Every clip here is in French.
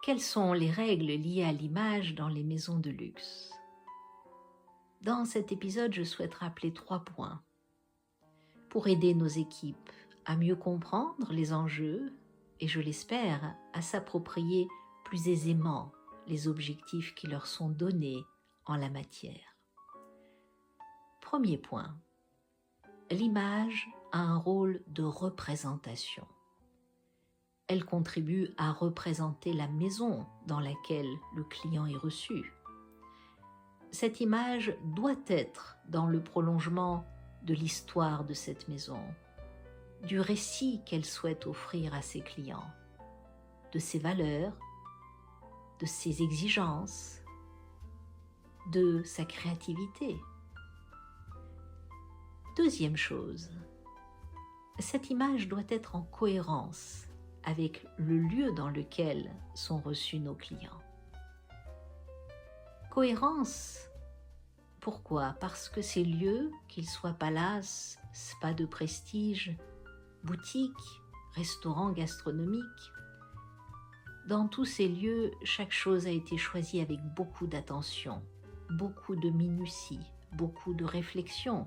Quelles sont les règles liées à l'image dans les maisons de luxe? Dans cet épisode, je souhaite rappeler 3 points pour aider nos équipes à mieux comprendre les enjeux et, je l'espère, à s'approprier plus aisément les objectifs qui leur sont donnés en la matière. Premier point, l'image a un rôle de représentation. Elle contribue à représenter la maison dans laquelle le client est reçu. Cette image doit être dans le prolongement de l'histoire de cette maison, du récit qu'elle souhaite offrir à ses clients, de ses valeurs, de ses exigences, de sa créativité. Deuxième chose, cette image doit être en cohérence avec le lieu dans lequel sont reçus nos clients. Cohérence, pourquoi? Parce que ces lieux, qu'ils soient palaces, spas de prestige, boutiques, restaurants gastronomiques, dans tous ces lieux, chaque chose a été choisie avec beaucoup d'attention, beaucoup de minutie, beaucoup de réflexion,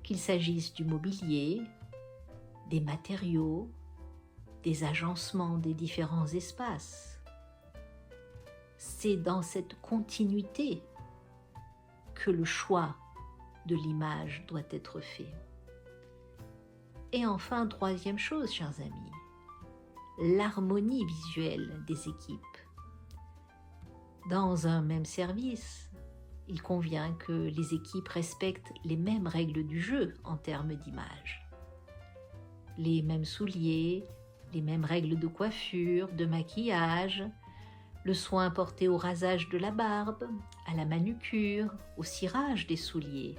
qu'il s'agisse du mobilier, des matériaux, des agencements des différents espaces. C'est dans cette continuité que le choix de l'image doit être fait. Et enfin, troisième chose, chers amis, l'harmonie visuelle des équipes. Dans un même service, il convient que les équipes respectent les mêmes règles du jeu en termes d'image. Les mêmes souliers, les mêmes règles de coiffure, de maquillage, le soin porté au rasage de la barbe, à la manucure, au cirage des souliers.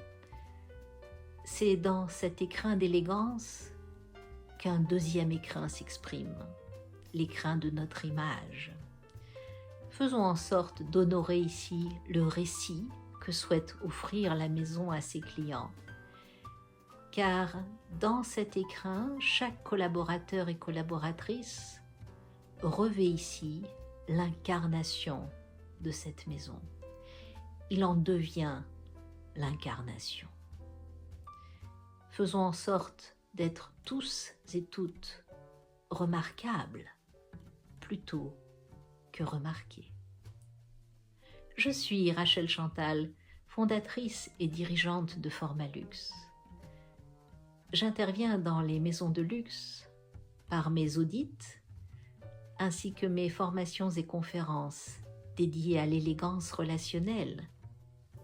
C'est dans cet écrin d'élégance qu'un deuxième écrin s'exprime, l'écrin de notre image. Faisons en sorte d'honorer ici le récit que souhaite offrir la maison à ses clients. Car dans cet écrin, chaque collaborateur et collaboratrice revêt ici l'incarnation de cette maison. Il en devient l'incarnation. Faisons en sorte d'être tous et toutes remarquables plutôt que remarqués. Je suis Rachel Chantal, fondatrice et dirigeante de Formalux. J'interviens dans les maisons de luxe par mes audits ainsi que mes formations et conférences dédiées à l'élégance relationnelle,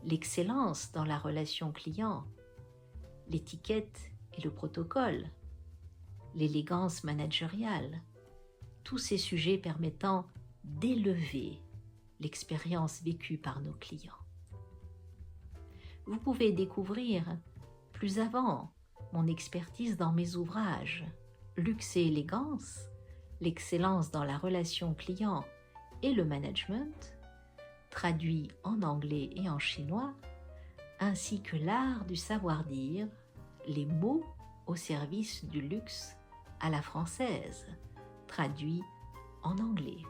l'excellence dans la relation client, l'étiquette et le protocole, l'élégance managériale, tous ces sujets permettant d'élever l'expérience vécue par nos clients. Vous pouvez découvrir plus avant mon expertise dans mes ouvrages Luxe et élégance, l'excellence dans la relation client et le management, traduit en anglais et en chinois, ainsi que l'art du savoir-dire, les mots au service du luxe à la française, traduit en anglais.